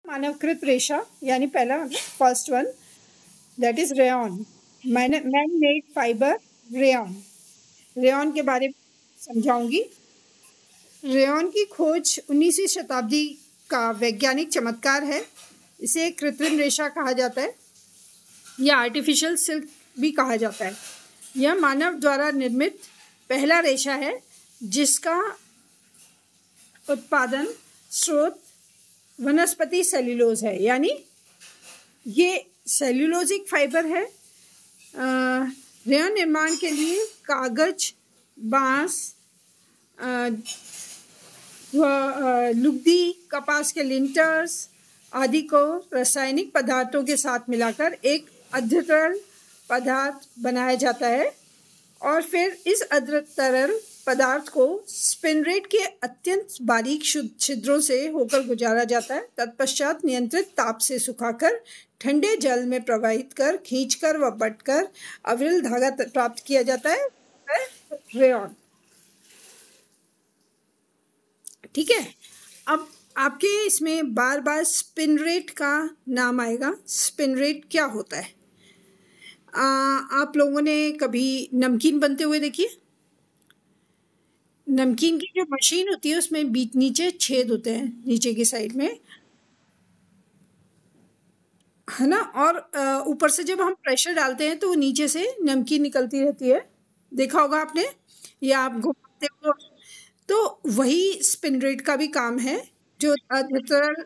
मानवकृत रेशा यानी पहला first one that is rayon, man made fibre rayon. Rayon के बारे में समझाऊंगी। रेयॉन की खोज 19वीं शताब्दी का वैज्ञानिक चमत्कार है। इसे कृत्रिम रेशा कहा जाता है या आर्टिफिशियल सिल्क भी कहा जाता है। यह मानव द्वारा निर्मित पहला रेशा है जिसका उत्पादन स्रोत वनस्पति सेल्यूलोज है, यानी ये सेल्यूलोजिक फाइबर है। रेयॉन निर्माण के लिए कागज, बांस, लुगदी, कपास के लिंटर्स आदि को रासायनिक पदार्थों के साथ मिलाकर एक अर्धतरल पदार्थ बनाया जाता है और फिर इस अर्धतरल पदार्थ को स्पिनरेट के अत्यंत बारीक छिद्रों से होकर गुजारा जाता है। तत्पश्चात नियंत्रित ताप से सुखाकर ठंडे जल में प्रवाहित कर खींचकर व बटकर अविरल धागा प्राप्त किया जाता है, रेयॉन। ठीक है, अब आपके इसमें बार बार स्पिनरेट का नाम आएगा। स्पिनरेट क्या होता है? आप लोगों ने कभी नमकीन बनते हुए देखिए? नमकीन की जो मशीन होती है उसमें बीच नीचे छेद होते हैं, नीचे की साइड में, है ना, और ऊपर से जब हम प्रेशर डालते हैं तो वो नीचे से नमकीन निकलती रहती है। देखा होगा आपने, या आप घुमाते हो। तो वही स्पिनरेट का भी काम है। जो तरल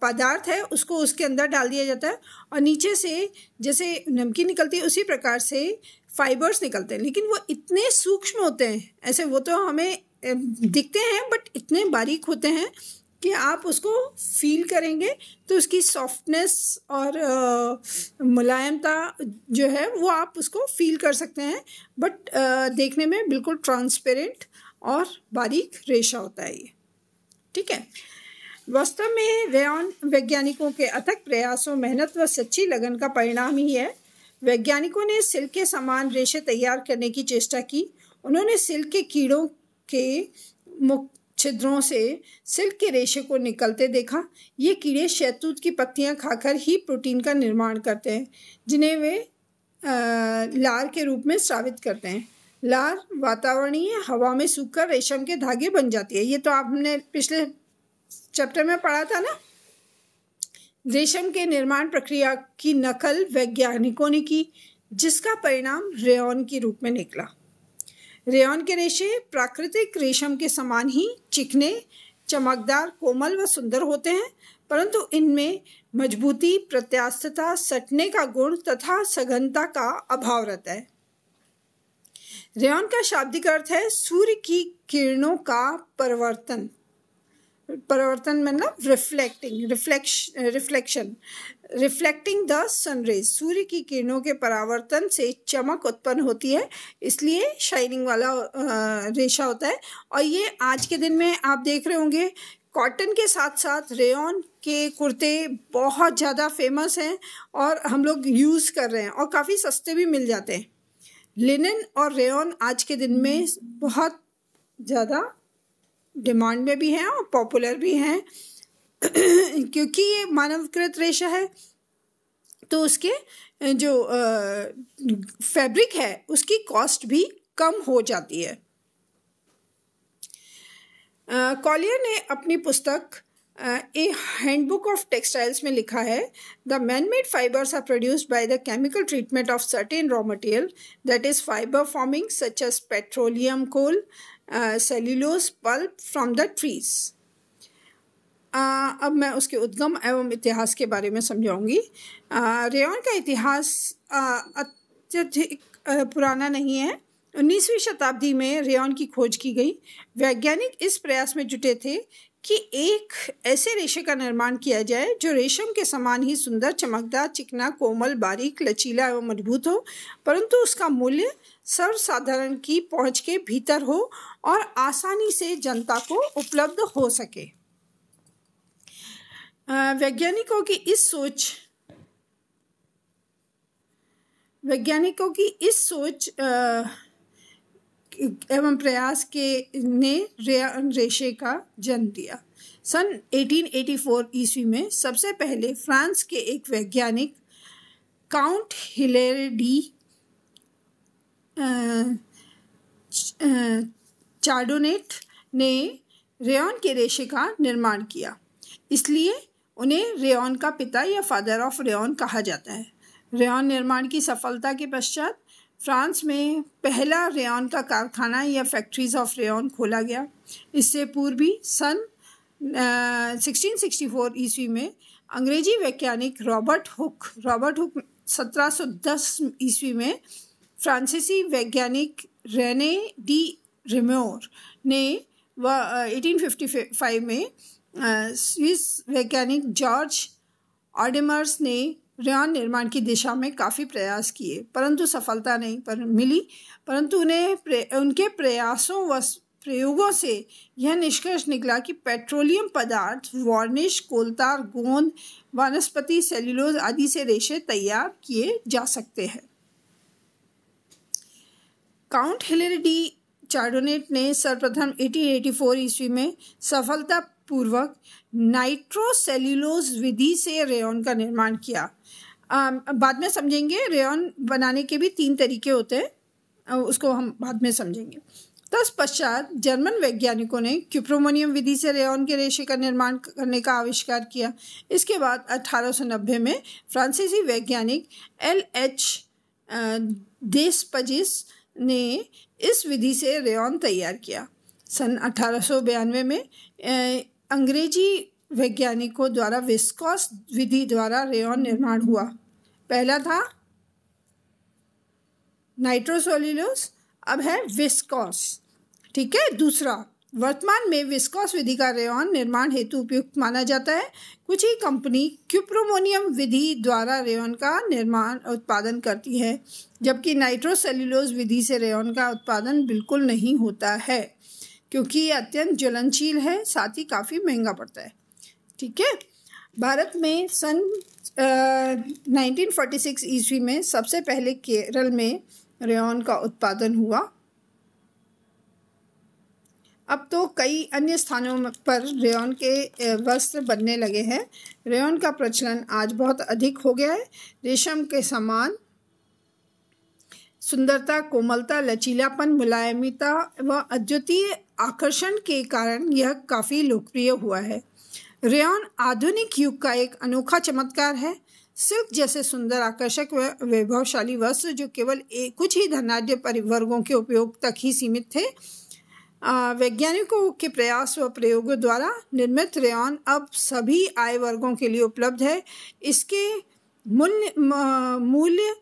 पदार्थ है उसको उसके अंदर डाल दिया जाता है और नीचे से जैसे नमकीन निकलती है उसी प्रकार से फाइबर्स निकलते हैं, लेकिन वो इतने सूक्ष्म होते हैं, ऐसे वो तो हमें दिखते हैं बट इतने बारीक होते हैं कि आप उसको फील करेंगे तो उसकी सॉफ्टनेस और मुलायमता जो है वो आप उसको फील कर सकते हैं। बट देखने में बिल्कुल ट्रांसपेरेंट और बारीक रेशा होता है ये। ठीक है, वास्तव में रेयॉन वैज्ञानिकों के अथक प्रयासों, मेहनत व सच्ची लगन का परिणाम ही है। वैज्ञानिकों ने सिल्क के समान रेशे तैयार करने की चेष्टा की। उन्होंने सिल्क के कीड़ों के मुख छिद्रों से सिल्क के रेशे को निकलते देखा। ये कीड़े शहतूत की पत्तियां खाकर ही प्रोटीन का निर्माण करते हैं, जिन्हें वे लार के रूप में स्रावित करते हैं। लार वातावरणीय हवा में सूखकर रेशम के धागे बन जाती है। ये तो आपने पिछले चैप्टर में पढ़ा था ना। रेशम के निर्माण प्रक्रिया की नकल वैज्ञानिकों ने की, जिसका परिणाम रेयॉन के रूप में निकला। रेयॉन के रेशे प्राकृतिक रेशम के समान ही चिकने, चमकदार, कोमल व सुंदर होते हैं, परंतु इनमें मजबूती, प्रत्यास्थता, सटने का गुण तथा सघनता का अभाव रहता है। रेयॉन का शाब्दिक अर्थ है सूर्य की किरणों का परिवर्तन। परिवर्तन मतलब रिफ्लेक्शन, रिफ्लेक्टिंग द सनरेज। सूर्य की किरणों के परावर्तन से चमक उत्पन्न होती है, इसलिए शाइनिंग वाला रेशा होता है। और ये आज के दिन में आप देख रहे होंगे कॉटन के साथ साथ रेयॉन के कुर्ते बहुत ज़्यादा फेमस हैं और हम लोग यूज़ कर रहे हैं और काफ़ी सस्ते भी मिल जाते हैं। लिनन और रेयॉन आज के दिन में बहुत ज़्यादा डिमांड में भी हैं और पॉपुलर भी हैं क्योंकि ये मानवकृत रेशा है, तो उसके जो फैब्रिक है उसकी कॉस्ट भी कम हो जाती है। कॉलियर ने अपनी पुस्तक ए हैंडबुक ऑफ टेक्सटाइल्स में लिखा है, the man made fibres are produced by the chemical treatment of certain raw material that is fibre forming such as petroleum coal, cellulose, pulp from the trees. अब मैं उसके उद्गम एवं इतिहास के बारे में समझाऊंगी। रेयॉन का इतिहास अत्यधिक पुराना नहीं है। 19वीं शताब्दी में रेयॉन की खोज की गई। वैज्ञानिक इस प्रयास में जुटे थे कि एक ऐसे रेशे का निर्माण किया जाए जो रेशम के समान ही सुंदर, चमकदार, चिकना, कोमल, बारीक, लचीला एवं मजबूत हो, परंतु उसका मूल्य सर्वसाधारण की पहुंच के भीतर हो और आसानी से जनता को उपलब्ध हो सके। वैज्ञानिकों की इस सोच एवं प्रयास के ने रेशे का जन्म दिया। सन 1884 ईस्वी में सबसे पहले फ्रांस के एक वैज्ञानिक काउंट हिलेरी डी चार्डोनेट ने रेयॉन के रेशे का निर्माण किया, इसलिए उन्हें रेयॉन का पिता या फादर ऑफ रेयॉन कहा जाता है। रेयॉन निर्माण की सफलता के पश्चात फ्रांस में पहला रेयॉन का कारखाना या फैक्ट्रीज ऑफ रेयॉन खोला गया। इससे पूर्व भी सन 1664 ईस्वी में अंग्रेजी वैज्ञानिक रॉबर्ट हुक 1710 ईस्वी में फ्रांसीसी वैज्ञानिक रेने डी रिमोर ने 1855 में स्विस वैज्ञानिक जॉर्ज ऑडेमर्स ने रेयॉन निर्माण की दिशा में काफ़ी प्रयास किए, परंतु सफलता नहीं मिली। परंतु उन्हें उनके प्रयोगों से यह निष्कर्ष निकला कि पेट्रोलियम पदार्थ, वार्निश, कोलतार, गोंद, वनस्पति सेल्यूलोज आदि से रेशे तैयार किए जा सकते हैं। काउंट हिलेरी डी चार्डोनेट ने सर्वप्रथम 1884 ईस्वी में सफलतापूर्वक नाइट्रोसेल्यूलोज विधि से रेयॉन का निर्माण किया। बाद में समझेंगे, रेयॉन बनाने के भी 3 तरीके होते हैं, उसको हम बाद में समझेंगे। तत्पश्चात जर्मन वैज्ञानिकों ने क्यूप्रोमोनियम विधि से रेयॉन के रेशे का निर्माण करने का आविष्कार किया। इसके बाद 1890 में फ्रांसीसी वैज्ञानिक LH देस्पजिस ने इस विधि से रेयॉन तैयार किया। सन 1892 में अंग्रेजी वैज्ञानिकों द्वारा विस्कोस विधि द्वारा रेयॉन निर्माण हुआ। पहला था नाइट्रोसेल्यूलोज, अब है विस्कोस, ठीक है। दूसरा, वर्तमान में विस्कोस विधि का रेयॉन निर्माण हेतु उपयुक्त माना जाता है। कुछ ही कंपनी क्यूप्रोमोनियम विधि द्वारा रेयॉन का उत्पादन करती है, जबकि नाइट्रोसेल्यूलोज विधि से रेयॉन का उत्पादन बिल्कुल नहीं होता है, क्योंकि ये अत्यंत ज्वलनशील है, साथ ही काफ़ी महंगा पड़ता है, ठीक है। भारत में सन 1946 ईस्वी में सबसे पहले केरल में रेयॉन का उत्पादन हुआ। अब तो कई अन्य स्थानों पर रेयॉन के वस्त्र बनने लगे हैं। रेयॉन का प्रचलन आज बहुत अधिक हो गया है। रेशम के समान सुंदरता, कोमलता, लचीलापन, मुलायमिता व अद्वितीय आकर्षण के कारण यह काफ़ी लोकप्रिय हुआ है। रेयॉन आधुनिक युग का एक अनोखा चमत्कार है। सिल्क जैसे सुंदर, आकर्षक व वैभवशाली वस्त्र जो केवल कुछ ही धनाढ्य परिवर्गों के उपयोग तक ही सीमित थे, वैज्ञानिकों के प्रयास व प्रयोगों द्वारा निर्मित रेयॉन अब सभी आय वर्गों के लिए उपलब्ध है। इसके मूल्य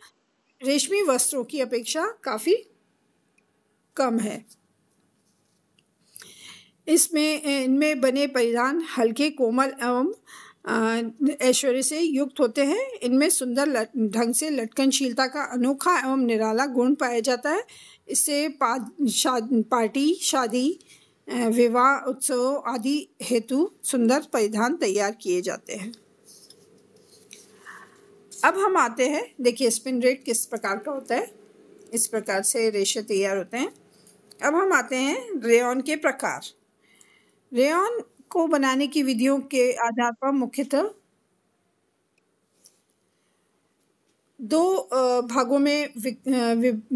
रेशमी वस्त्रों की अपेक्षा काफ़ी कम है। इनमें बने परिधान हल्के, कोमल एवं ऐश्वर्य से युक्त होते हैं। इनमें सुंदर ढंग से लटकनशीलता का अनोखा एवं निराला गुण पाया जाता है। इससे पार्टी, शादी, विवाह, उत्सव आदि हेतु सुंदर परिधान तैयार किए जाते हैं। अब हम आते हैं, देखिए स्पिन रेट किस प्रकार का होता है, इस प्रकार से रेशे तैयार होते हैं। अब हम आते हैं रेयॉन के प्रकार। रेयॉन को बनाने की विधियों के आधार पर मुख्यतः 2 भागों में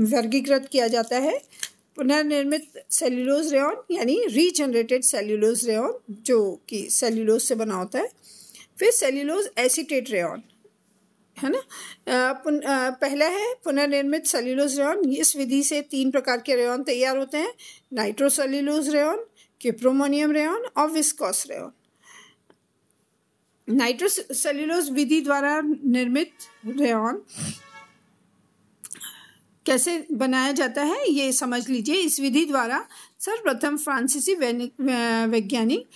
वर्गीकृत किया जाता है। पुनर्निर्मित सेल्यूलोज रेयॉन यानी रीजनरेटेड सेल्यूलोज रेयॉन, जो कि सेल्यूलोज से बना होता है। फिर सेल्यूलोज एसीटेट रेयॉन, है ना। पहला है पुनर्निर्मित सेल्यूलोज रेयॉन। इस विधि से 3 प्रकार के रेयॉन तैयार होते हैं: नाइट्रोसेल्यूलोज रेयॉन, क्यूप्रोमोनियम रेयॉन और विस्कोस रेयॉन। नाइट्रोसेल्यूलोज विधि द्वारा निर्मित रेयॉन कैसे बनाया जाता है ये समझ लीजिए। इस विधि द्वारा सर्वप्रथम फ्रांसीसी वैज्ञानिक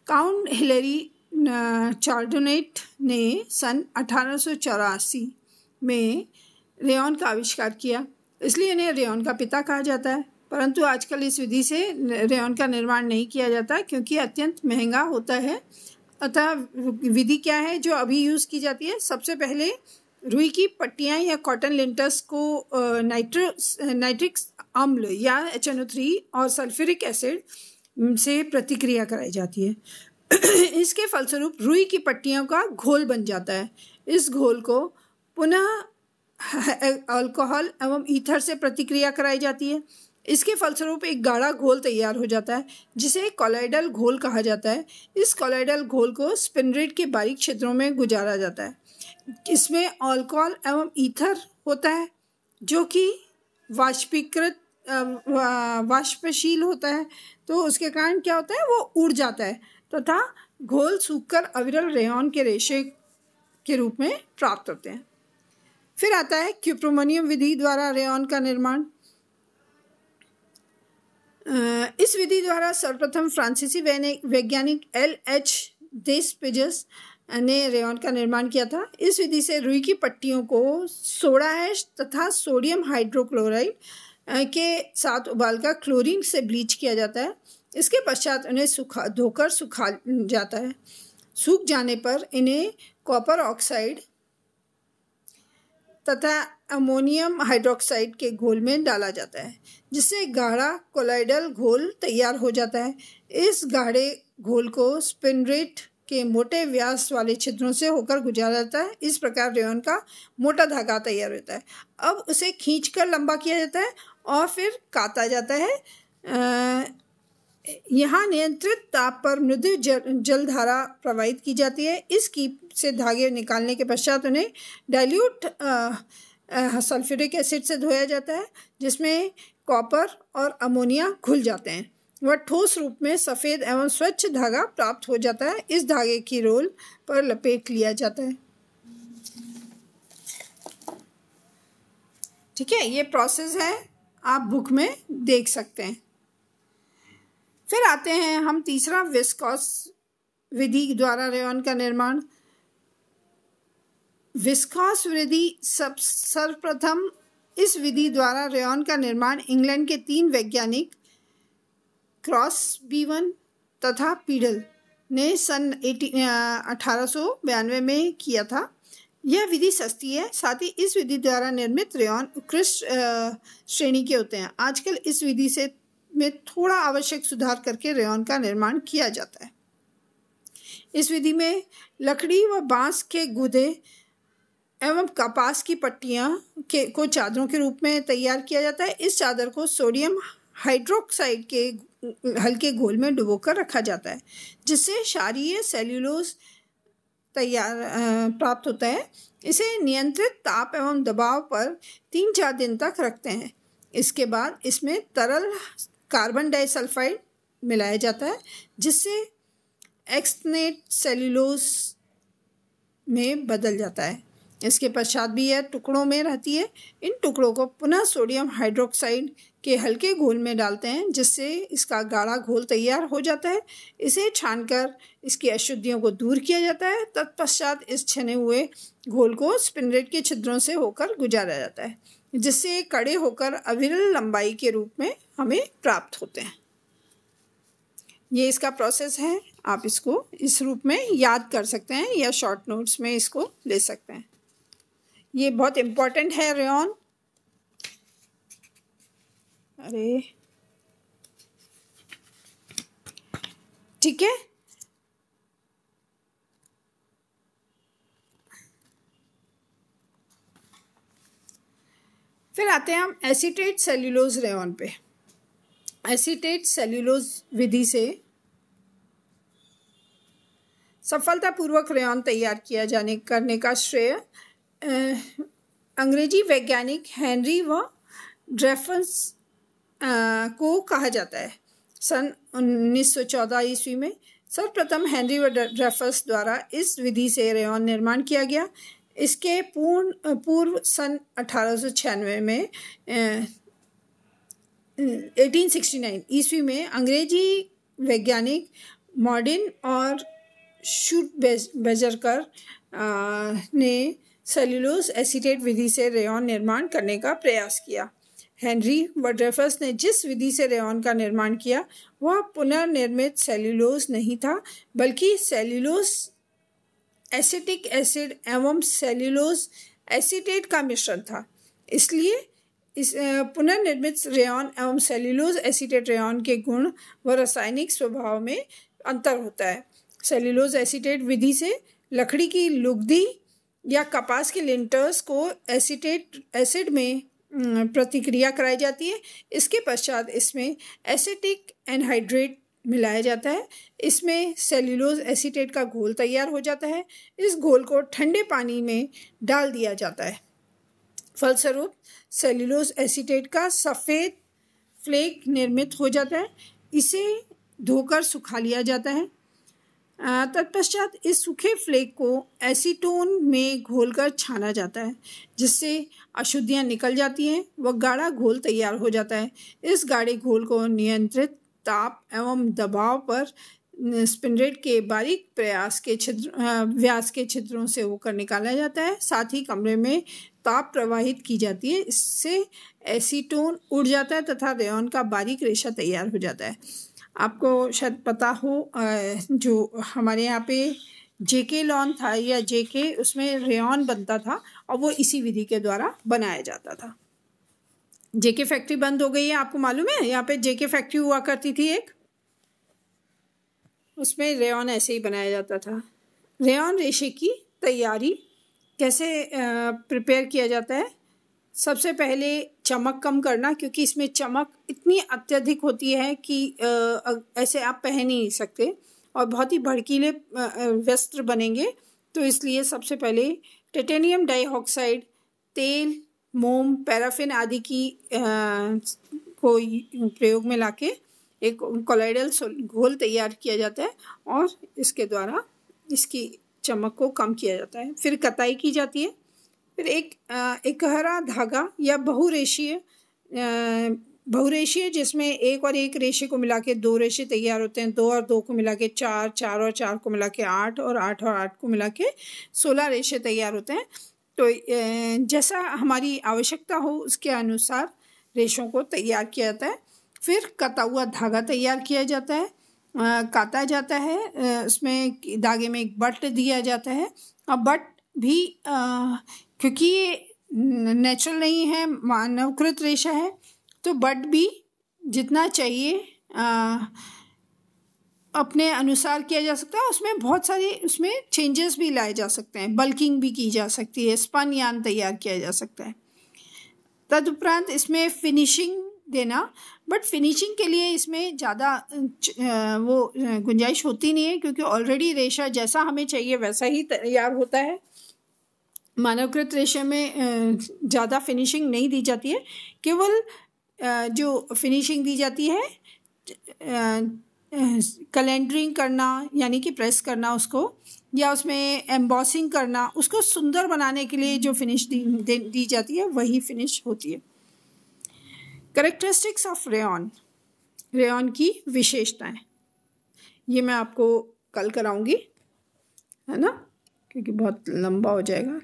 काउंट हिलेरी चार्डोनेट ने सन 1884 में रेयॉन का आविष्कार किया, इसलिए इन्हें रेयॉन का पिता कहा जाता है। परंतु आजकल इस विधि से रेयॉन का निर्माण नहीं किया जाता क्योंकि अत्यंत महंगा होता है। अतः विधि क्या है जो अभी यूज़ की जाती है? सबसे पहले रुई की पट्टियाँ या कॉटन लिंटर्स को नाइट्रिक अम्ल या HNO3 और सल्फ्यूरिक एसिड से प्रतिक्रिया कराई जाती है। इसके फलस्वरूप रुई की पट्टियों का घोल बन जाता है। इस घोल को पुनः अल्कोहल एवं ईथर से प्रतिक्रिया कराई जाती है। इसके फलस्वरूप एक गाढ़ा घोल तैयार हो जाता है जिसे कॉलॉइडल घोल कहा जाता है। इस कॉलॉइडल घोल को स्पिनरेट के बारीक छिद्रों में गुजारा जाता है। इसमें अल्कोहल एवं ईथर होता है जो कि वाष्पशील होता है, तो उसके कारण क्या होता है, वो उड़ जाता है तथा घोल सूखकर अविरल रेयॉन के रेशे के रूप में प्राप्त होते हैं। फिर आता है क्यूप्रोमोनियम विधि द्वारा रेयॉन का निर्माण। इस विधि द्वारा सर्वप्रथम फ्रांसीसी वैज्ञानिक LH देस्पेजस ने रेयॉन का निर्माण किया था। इस विधि से रुई की पट्टियों को सोडा ऐश तथा सोडियम हाइड्रोक्लोराइड के साथ उबालकर क्लोरीन से ब्लीच किया जाता है। इसके पश्चात उन्हें धोकर सुखा जाता है। सूख जाने पर इन्हें कॉपर ऑक्साइड तथा अमोनियम हाइड्रोक्साइड के घोल में डाला जाता है जिससे गाढ़ा कोलाइडल घोल तैयार हो जाता है। इस गाढ़े घोल को स्पिनरेट के मोटे व्यास वाले छिद्रों से होकर गुजारा जाता है। इस प्रकार रेयॉन का मोटा धागा तैयार होता है। अब उसे खींचकर लंबा किया जाता है और फिर काता जाता है। यहाँ नियंत्रित ताप पर मृदु जलधारा प्रवाहित की जाती है। इस कीप से धागे निकालने के पश्चात उन्हें डाइल्यूट सल्फ्यूरिक एसिड से धोया जाता है जिसमें कॉपर और अमोनिया घुल जाते हैं। वह ठोस रूप में सफ़ेद एवं स्वच्छ धागा प्राप्त हो जाता है। इस धागे की रोल पर लपेट लिया जाता है। ठीक है, ये प्रोसेस है, आप बुक में देख सकते हैं। फिर आते हैं हम तीसरा, विस्कॉस विधि द्वारा रेयॉन का निर्माण। विस्कॉस विधि सर्वप्रथम इस विधि द्वारा रेयॉन का निर्माण इंग्लैंड के 3 वैज्ञानिक क्रॉसबीवन तथा पीडल ने सन 1892 में किया था। यह विधि सस्ती है, साथ ही इस विधि द्वारा निर्मित रेयॉन उत्कृष्ट श्रेणी के होते हैं। आजकल इस विधि से में थोड़ा आवश्यक सुधार करके रेयॉन का निर्माण किया जाता है। इस विधि में लकड़ी व बांस के गुदे एवं कपास की पट्टियाँ को चादरों के रूप में तैयार किया जाता है। इस चादर को सोडियम हाइड्रोक्साइड के हल्के घोल में डुबोकर रखा जाता है जिससे क्षारीय सेल्यूलोज प्राप्त होता है। इसे नियंत्रित ताप एवं दबाव पर 3-4 दिन तक रखते हैं। इसके बाद इसमें तरल कार्बन डाइसल्फाइड मिलाया जाता है जिससे एक्सनेट सेल्यूलोज में बदल जाता है। इसके पश्चात भी यह टुकड़ों में रहती है। इन टुकड़ों को पुनः सोडियम हाइड्रोक्साइड के हल्के घोल में डालते हैं जिससे इसका गाढ़ा घोल तैयार हो जाता है। इसे छानकर इसकी अशुद्धियों को दूर किया जाता है। तत्पश्चात इस छने हुए घोल को स्पिनरेट के छिद्रों से होकर गुजारा जाता है जिससे कड़े होकर अविरल लंबाई के रूप में हमें प्राप्त होते हैं। ये इसका प्रोसेस है। आप इसको इस रूप में याद कर सकते हैं या शॉर्ट नोट्स में इसको ले सकते हैं। ये बहुत इम्पोर्टेंट है रेयॉन। अरे ठीक है, फिर आते हैं हम एसीटेट सेल्यूलोज रेयॉन पे। एसीटेट सेल्यूलोज विधि से सफलतापूर्वक रेयॉन तैयार किया करने का श्रेय अंग्रेजी वैज्ञानिक हेनरी व ड्रेफस को कहा जाता है। सन 1914 ईस्वी में सर्वप्रथम हेनरी व ड्रेफस द्वारा इस विधि से रेयॉन निर्माण किया गया। इसके पूर्व सन 1896 में 1869 ईस्वी में अंग्रेजी वैज्ञानिक मॉर्डिन और शूटबेजरकर ने सेल्यूलोज एसीटेट विधि से रेयॉन निर्माण करने का प्रयास किया। हेनरी व ड्रेफस ने जिस विधि से रेयॉन का निर्माण किया वह पुनर्निर्मित सेल्यूलोज नहीं था बल्कि सेल्यूलोज एसिटिक एसिड एवं सेल्यूलोज एसीटेट का मिश्रण था। इसलिए इस पुनर्निर्मित रेयॉन एवं सेल्यूलोज एसीटेट रेयॉन के गुण व रासायनिक स्वभाव में अंतर होता है। सेल्यूलोज एसीटेट विधि से लकड़ी की लुगदी या कपास के लिंटर्स को एसिड में प्रतिक्रिया कराई जाती है। इसके पश्चात इसमें एसिटिक एनहाइड्रेट मिलाया जाता है। इसमें सेल्यूलोज एसीटेट का घोल तैयार हो जाता है। इस घोल को ठंडे पानी में डाल दिया जाता है। फलस्वरूप सेल्यूलोज एसीटेट का सफ़ेद फ्लेक निर्मित हो जाता है। इसे धोकर सुखा लिया जाता है। तत्पश्चात इस सूखे फ्लेक को एसीटोन में घोलकर छाना जाता है, जिससे अशुद्धियाँ निकल जाती हैं व गाढ़ा घोल तैयार हो जाता है। इस गाढ़े घोल को नियंत्रित ताप एवं दबाव पर स्पिंडरेट के बारीक व्यास के छिद्रों से होकर निकाला जाता है। साथ ही कमरे में ताप प्रवाहित की जाती है। इससे एसीटोन उड़ जाता है तथा रेयॉन का बारीक रेशा तैयार हो जाता है। आपको शायद पता हो, जो हमारे यहाँ पे जेके लॉन था या जेके, उसमें रेयॉन बनता था और वो इसी विधि के द्वारा बनाया जाता था। जेके फैक्ट्री बंद हो गई है, आपको मालूम है? यहाँ पे जेके फैक्ट्री हुआ करती थी एक, उसमें रेयॉन ऐसे ही बनाया जाता था। रेयॉन रेशे की तैयारी कैसे प्रिपेयर किया जाता है? सबसे पहले चमक कम करना, क्योंकि इसमें चमक इतनी अत्यधिक होती है कि ऐसे आप पहन ही नहीं सकते और बहुत ही भड़कीले वस्त्र बनेंगे। तो इसलिए सबसे पहले टाइटेनियम डाइऑक्साइड, तेल, मोम, पैराफिन आदि की को प्रयोग में लाके एक कोलाइडल घोल तैयार किया जाता है और इसके द्वारा इसकी चमक को कम किया जाता है। फिर कताई की जाती है। फिर एक हरा धागा या बहुरेशीय जिसमें एक और एक रेशे को मिला के 2 रेशे तैयार होते हैं। 2 और 2 को मिला के 4, 4 और 4 को मिला के 8 और 8 और 8 को मिला के 16 रेशे तैयार होते हैं। तो जैसा हमारी आवश्यकता हो उसके अनुसार रेशों को तैयार किया जाता है। फिर कता हुआ धागा तैयार किया जाता है, काता जाता है। उसमें धागे में एक बट दिया जाता है। और बट भी क्योंकि ये नेचुरल नहीं है, मानवकृत रेशा है, तो बट भी जितना चाहिए अपने अनुसार किया जा सकता है। उसमें बहुत सारे उसमें चेंजेस भी लाए जा सकते हैं, बल्किंग भी की जा सकती है, स्पन यार्न तैयार किया जा सकता है। तदुपरांत इसमें फिनिशिंग देना, बट फिनिशिंग के लिए इसमें ज़्यादा वो गुंजाइश होती नहीं है, क्योंकि ऑलरेडी रेशा जैसा हमें चाहिए वैसा ही तैयार होता है। मानवकृत रेशे में ज़्यादा फिनिशिंग नहीं दी जाती है। केवल जो फिनिशिंग दी जाती है कैलेंडरिंग करना, यानी कि प्रेस करना उसको, या उसमें एम्बॉसिंग करना, उसको सुंदर बनाने के लिए जो फिनिश दी जाती है वही फिनिश होती है। कैरेक्टरिस्टिक्स ऑफ रेयॉन, रेयॉन की विशेषताएं, ये मैं आपको कल कराऊंगी, है ना, क्योंकि बहुत लंबा हो जाएगा।